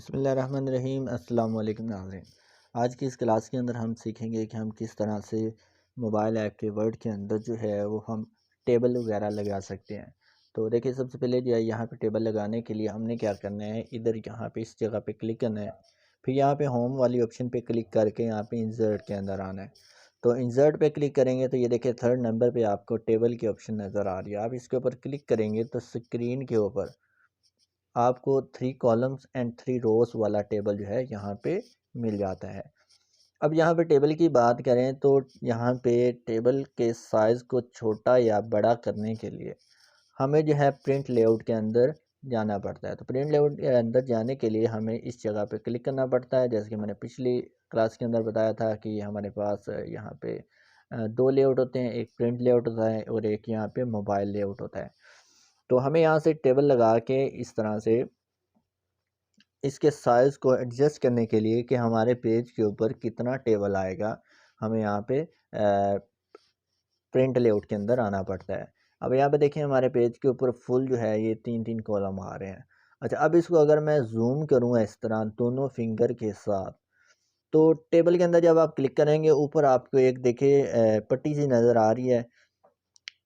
बिस्मिल्लाहिर्रहमानिर्रहीम। अस्सलाम वालेकुम नाज़रीन। आज की इस क्लास के अंदर हम सीखेंगे कि हम किस तरह से मोबाइल ऐप के वर्ड के अंदर जो है वो हम टेबल वगैरह लगा सकते हैं। तो देखिए, सबसे पहले जो है यहाँ पे टेबल लगाने के लिए हमने क्या करना है, इधर यहाँ पे इस जगह पे क्लिक करना है। फिर यहाँ पे होम वाली ऑप्शन पे क्लिक करके यहाँ पे इंसर्ट के अंदर आना है। तो इंसर्ट पे क्लिक करेंगे तो ये देखिए थर्ड नंबर पे आपको टेबल की ऑप्शन नज़र आ रही है। आप इसके ऊपर क्लिक करेंगे तो स्क्रीन के ऊपर आपको 3 कॉलम्स एंड 3 रोज वाला टेबल जो है यहाँ पे मिल जाता है। अब यहाँ पे टेबल की बात करें तो यहाँ पे टेबल के साइज़ को छोटा या बड़ा करने के लिए हमें जो है प्रिंट लेआउट के अंदर जाना पड़ता है। तो प्रिंट लेआउट के अंदर जाने के लिए हमें इस जगह पे क्लिक करना पड़ता है। जैसे कि मैंने पिछली क्लास के अंदर बताया था कि हमारे पास यहाँ पे दो लेआउट होते हैं, एक प्रिंट लेआउट होता है और एक यहाँ पे मोबाइल लेआउट होता है। तो हमें यहाँ से टेबल लगा के इस तरह से इसके साइज़ को एडजस्ट करने के लिए कि हमारे पेज के ऊपर कितना टेबल आएगा, हमें यहाँ पे प्रिंट लेआउट के अंदर आना पड़ता है। अब यहाँ पे देखिए हमारे पेज के ऊपर फुल जो है ये 3-3 कॉलम आ रहे हैं। अच्छा, अब इसको अगर मैं ज़ूम करूँ इस तरह दोनों फिंगर के साथ, तो टेबल के अंदर जब आप क्लिक करेंगे ऊपर आपको एक देखिए पट्टी सी नज़र आ रही है।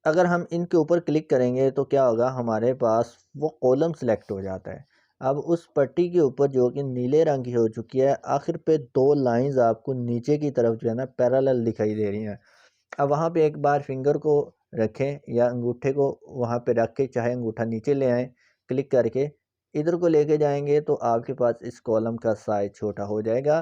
अगर हम इनके ऊपर क्लिक करेंगे तो क्या होगा, हमारे पास वो कॉलम सेलेक्ट हो जाता है। अब उस पट्टी के ऊपर जो कि नीले रंग की हो चुकी है, आखिर पे 2 लाइंस आपको नीचे की तरफ जो है ना पैरेलल दिखाई दे रही हैं। अब वहाँ पे एक बार फिंगर को रखें या अंगूठे को वहाँ पे रख के, चाहे अंगूठा नीचे ले आएँ, क्लिक करके इधर को लेके जाएंगे तो आपके पास इस कॉलम का साइज़ छोटा हो जाएगा।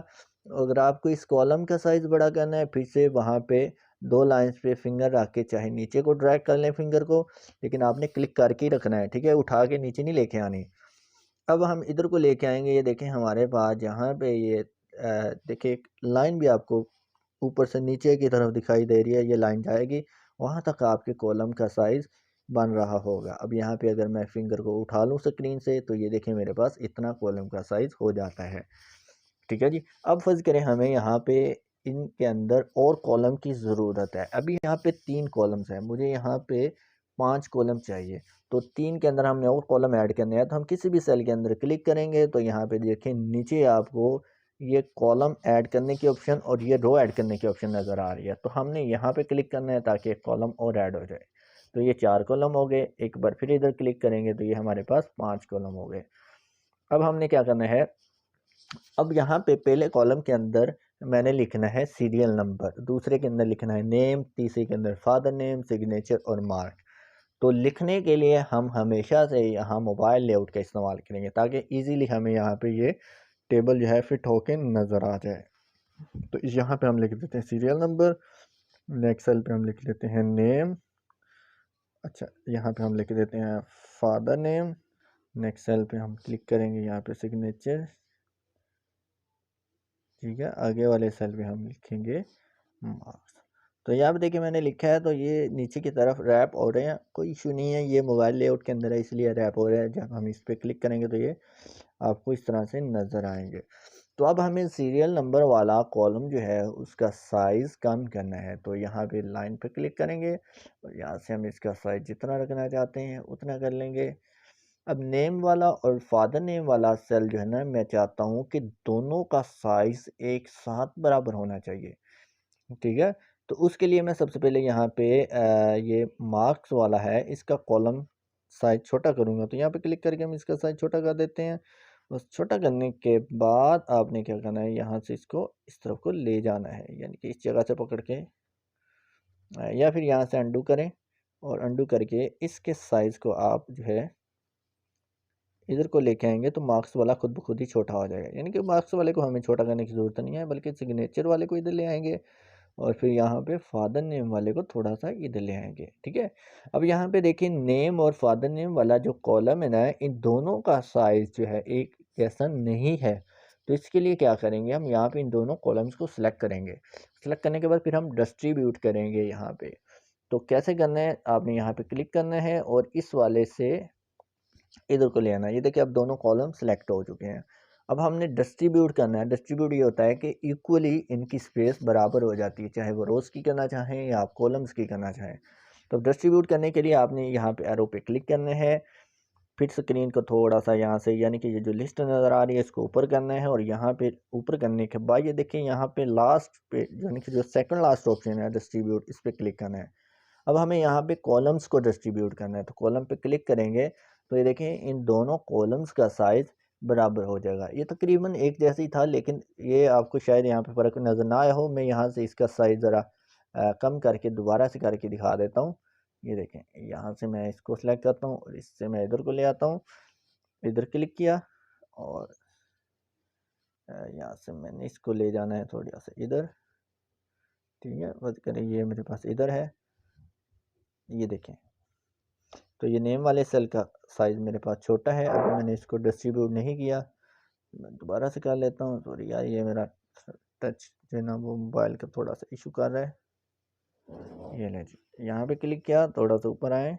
अगर आपको इस कॉलम का साइज़ बड़ा करना है, फिर से वहाँ पे 2 लाइन्स पे फिंगर रख के चाहे नीचे को ड्रैग कर लें फिंगर को, लेकिन आपने क्लिक करके ही रखना है, ठीक है? उठा के नीचे नहीं लेके आनी। अब हम इधर को लेके आएँगे, ये देखें हमारे पास यहाँ पे ये देखिए एक लाइन भी आपको ऊपर से नीचे की तरफ दिखाई दे रही है, ये लाइन जाएगी, वहाँ तक आपके कॉलम का साइज़ बन रहा होगा। अब यहाँ पे अगर मैं फिंगर को उठा लूँ स्क्रीन से तो ये देखें मेरे पास इतना कॉलम का साइज़ हो जाता है। ठीक है जी। अब फ़र्ज़ करें हमें यहाँ पे इनके अंदर और कॉलम की ज़रूरत है। अभी यहाँ पे 3 कॉलम्स हैं, मुझे यहाँ पे 5 कॉलम चाहिए। तो 3 के अंदर हमने और कॉलम ऐड करने हैं, तो हम किसी भी सेल के अंदर क्लिक करेंगे तो यहाँ पे देखें नीचे आपको ये कॉलम ऐड करने की ऑप्शन और ये रो ऐड करने की ऑप्शन नज़र आ रही है। तो हमने यहाँ पे क्लिक करना है ताकि एक कॉलम और ऐड हो जाए। तो ये 4 कॉलम हो गए। एक बार फिर इधर क्लिक करेंगे तो ये हमारे पास 5 कॉलम हो गए। अब हमने क्या करना है, अब यहाँ पे पहले कॉलम के अंदर मैंने लिखना है सीरियल नंबर, दूसरे के अंदर लिखना है नेम, तीसरे के अंदर फादर नेम, सिग्नेचर और मार्क। तो लिखने के लिए हम हमेशा से यहाँ मोबाइल लेआउट का इस्तेमाल करेंगे ताकि इजीली हमें यहाँ पे ये टेबल जो है फिट होके नज़र आ जाए। तो इस यहाँ पे हम लिख देते हैं सीरियल नंबर, नेक्स्ट सेल पे हम लिख लेते हैं नेम। अच्छा, यहाँ पे हम लिख देते हैं फादर नेम। नेक्स्ट सेल पे हम क्लिक करेंगे, यहाँ पे सिग्नेचर। ठीक है, आगे वाले सेल पे हम लिखेंगे मार्क्स। तो यहाँ पे देखिए मैंने लिखा है, तो ये नीचे की तरफ रैप हो रहे हैं, कोई इशू नहीं है, ये मोबाइल लेआउट के अंदर है इसलिए रैप हो रहे हैं। जब हम इस पर क्लिक करेंगे तो ये आपको इस तरह से नज़र आएंगे। तो अब हमें सीरियल नंबर वाला कॉलम जो है उसका साइज़ कम करना है, तो यहाँ पे लाइन पे क्लिक करेंगे और यहाँ से हम इसका साइज़ जितना रखना चाहते हैं उतना कर लेंगे। अब नेम वाला और फादर नेम वाला सेल जो है ना, मैं चाहता हूँ कि दोनों का साइज़ एक साथ बराबर होना चाहिए। ठीक है, तो उसके लिए मैं सबसे पहले यहाँ पे ये मार्क्स वाला है, इसका कॉलम साइज छोटा करूँगा। तो यहाँ पे क्लिक करके हम इसका साइज छोटा कर देते हैं। बस छोटा करने के बाद आपने क्या करना है, यहाँ से इसको इस तरफ को ले जाना है, यानी कि इस जगह से पकड़ के या फिर यहाँ से अंडू करें और अंडू करके इसके साइज़ को आप जो है इधर को लेके आएंगे तो मार्क्स वाला खुद ब खुद ही छोटा हो जाएगा। यानी कि मार्क्स वाले को हमें छोटा करने की ज़रूरत नहीं है, बल्कि सिग्नेचर वाले को इधर ले आएंगे और फिर यहाँ पे फादर नेम वाले को थोड़ा सा इधर ले आएंगे। ठीक है, अब यहाँ पे देखिए नेम और फादर नेम वाला जो कॉलम है ना, इन दोनों का साइज जो है एक जैसा नहीं है। तो इसके लिए क्या करेंगे, हम यहाँ पे इन दोनों कॉलम्स को सिलेक्ट करेंगे। सिलेक्ट करने के बाद फिर हम डिस्ट्रीब्यूट करेंगे यहाँ पे। तो कैसे करना है, आपने यहाँ पे क्लिक करना है और इस वाले से इधर को ले आना है। ये देखिए अब दोनों कॉलम सेलेक्ट हो चुके हैं। अब हमने डिस्ट्रीब्यूट करना है। डिस्ट्रीब्यूट ये होता है कि इक्वली इनकी स्पेस बराबर हो जाती है, चाहे वो रोज़ की करना चाहें या आप कॉलम्स की करना चाहें। तो डिस्ट्रीब्यूट करने के लिए आपने यहाँ पे एरो पे क्लिक करना है फिर स्क्रीन को थोड़ा सा यहाँ से यानी कि ये जो लिस्ट नज़र आ रही है इसको ऊपर करना है, और यहाँ पे ऊपर करने के बाद ये देखिए यहाँ पे लास्ट पे यानी कि जो सेकंड लास्ट ऑप्शन है डिस्ट्रीब्यूट, इस पर क्लिक करना है। अब हमें यहाँ पे कॉलम्स को डिस्ट्रीब्यूट करना है, तो कॉलम पे क्लिक करेंगे तो ये देखें इन दोनों कॉलम्स का साइज़ बराबर हो जाएगा। ये तकरीबन एक जैसे ही था, लेकिन ये आपको शायद यहाँ पे फ़र्क नज़र ना आया हो। मैं यहाँ से इसका साइज़ ज़रा कम करके दोबारा से करके दिखा देता हूँ। ये देखें यहाँ से मैं इसको सेलेक्ट करता हूँ और इससे मैं इधर को ले आता हूँ, इधर क्लिक किया और यहाँ से मैंने इसको ले जाना है थोड़ा सा इधर, ठीक है। बस करें ये मेरे पास इधर है, ये देखें तो ये नेम वाले सेल का साइज़ मेरे पास छोटा है। अभी मैंने इसको डिस्ट्रीब्यूट नहीं किया, मैं दोबारा से कर लेता हूँ। सॉरी यार, ये मेरा टच जो है ना वो मोबाइल का थोड़ा सा इशू कर रहा है। ये ले जी, यहाँ पे क्लिक किया, थोड़ा सा ऊपर आए,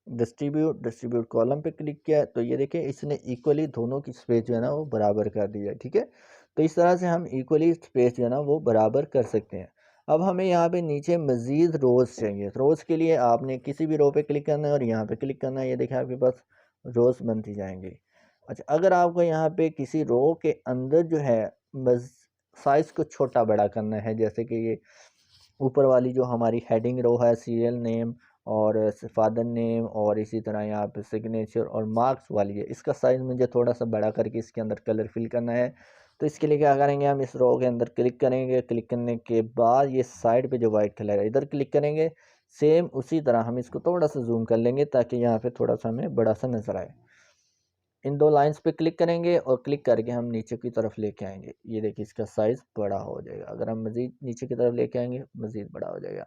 डिस्ट्रीब्यूट कॉलम पे क्लिक किया, तो ये देखिए इसने इक्वली दोनों की स्पेस जो है ना वो बराबर कर दिया है, ठीक है। तो इस तरह से हम इक्वली स्पेस जो है ना वो बराबर कर सकते हैं। अब हमें यहाँ पे नीचे मज़ीद रोज़ चाहिए। रोज़ के लिए आपने किसी भी रो पे क्लिक करना है और यहाँ पे क्लिक करना है, ये देखिए आपके पास रोज़ बनती जाएंगी। अच्छा, अगर आपको यहाँ पे किसी रो के अंदर जो है साइज़ को छोटा बड़ा करना है, जैसे कि ये ऊपर वाली जो हमारी हेडिंग रो है सीरियल नेम और फादर नेम और इसी तरह यहाँ पे सिग्नेचर और मार्क्स वाली है, इसका साइज़ मुझे थोड़ा सा बड़ा करके इसके अंदर कलर फिल करना है। तो इसके लिए क्या करेंगे, हम इस रो के अंदर क्लिक करेंगे। क्लिक करने के बाद ये साइड पे जो वाइट कलर है इधर क्लिक करेंगे। सेम उसी तरह हम इसको थोड़ा सा जूम कर लेंगे ताकि यहाँ पे थोड़ा सा हमें बड़ा सा नज़र आए। इन दो लाइंस पे क्लिक करेंगे और क्लिक करके हम नीचे की तरफ लेके आएंगे। ये देखिए इसका साइज़ बड़ा हो जाएगा। अगर हम मज़ीद नीचे की तरफ लेके आएंगे मज़ीद बड़ा हो जाएगा।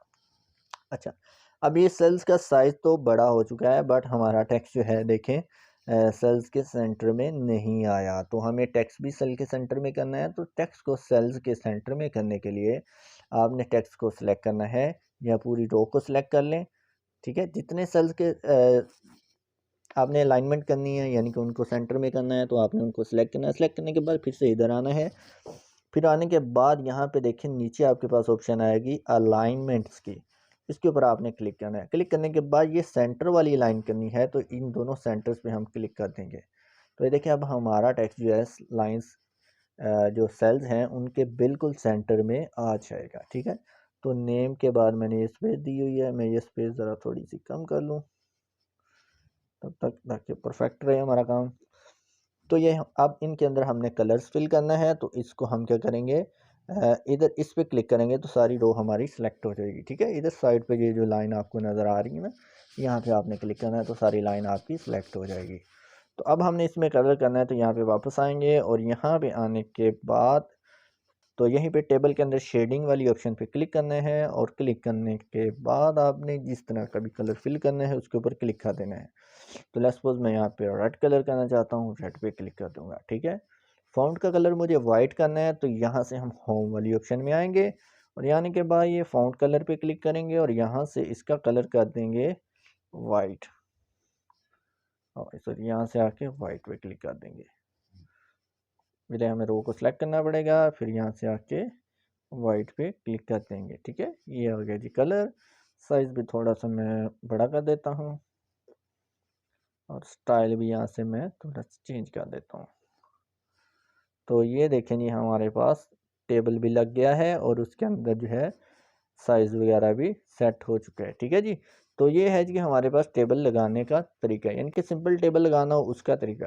अच्छा, अब ये सेल्स का साइज़ तो बड़ा हो चुका है, बट हमारा टेक्स्ट जो है देखें सेल्स के सेंटर में नहीं आया। तो हमें टेक्स्ट भी सेल के सेंटर में करना है। तो टेक्स्ट को सेल्स के सेंटर में करने के लिए आपने टेक्स्ट को सिलेक्ट करना है या पूरी रो को सिलेक्ट कर लें, ठीक है। जितने सेल्स के आपने अलाइनमेंट करनी है यानी कि उनको सेंटर में करना है, तो आपने उनको सेलेक्ट करना है। सेलेक्ट करने के बाद फिर से इधर आना है। फिर आने के बाद यहाँ पे देखिए नीचे आपके पास ऑप्शन आएगी अलाइनमेंट्स की, इसके ऊपर आपने क्लिक करना है। क्लिक करने के बाद ये सेंटर वाली लाइन करनी है, तो इन दोनों सेंटर्स पे हम क्लिक कर देंगे। तो ये देखिए अब हमारा टेक्स्ट जो है लाइंस जो सेल्स हैं उनके बिल्कुल सेंटर में आ जाएगा, ठीक है। तो नेम के बाद मैंने ये स्पेस दी हुई है, मैं ये स्पेस ज़रा थोड़ी सी कम कर लूँ तब तक ताकि परफेक्ट रहे हमारा काम। तो ये अब इनके अंदर हमने कलर्स फिल करना है, तो इसको हम क्या करेंगे, इधर इस पे क्लिक करेंगे तो सारी रो हमारी सिलेक्ट हो जाएगी, ठीक है। इधर साइड पे ये जो लाइन आपको नज़र आ रही है ना, यहाँ पे आपने क्लिक करना है तो सारी लाइन आपकी सिलेक्ट हो जाएगी। तो अब हमने इसमें कलर करना है, तो यहाँ पे वापस आएंगे और यहाँ पे आने के बाद तो यहीं पे टेबल के अंदर शेडिंग वाली ऑप्शन पे क्लिक करना है, और क्लिक करने के बाद आपने जिस तरह का भी कलर फिल करना है उसके ऊपर क्लिक कर देना है। तो लेट्स सपोज मैं यहाँ पे रेड कलर करना चाहता हूँ, रेड पे क्लिक कर दूंगा, ठीक है। फ़ॉन्ट का कलर मुझे वाइट करना है, तो यहाँ से हम होम वाली ऑप्शन में आएंगे और आने के बाद ये फ़ॉन्ट कलर पे क्लिक करेंगे और यहाँ से इसका कलर कर देंगे वाइट, और सॉरी यहाँ से आके वाइट पे क्लिक कर देंगे। पहले हमें रो को सिलेक्ट करना पड़ेगा, फिर यहाँ से आके वाइट पे क्लिक कर देंगे, ठीक है। ये हो गया जी कलर। साइज़ भी थोड़ा सा मैं बड़ा कर देता हूँ और स्टाइल भी यहाँ से मैं थोड़ा सा चेंज कर देता हूँ। तो ये देखें जी हमारे पास टेबल भी लग गया है और उसके अंदर जो है साइज़ वगैरह भी सेट हो चुका है, ठीक है जी। तो ये है जी हमारे पास टेबल लगाने का तरीका, यानी कि सिंपल टेबल लगाना हो उसका तरीका।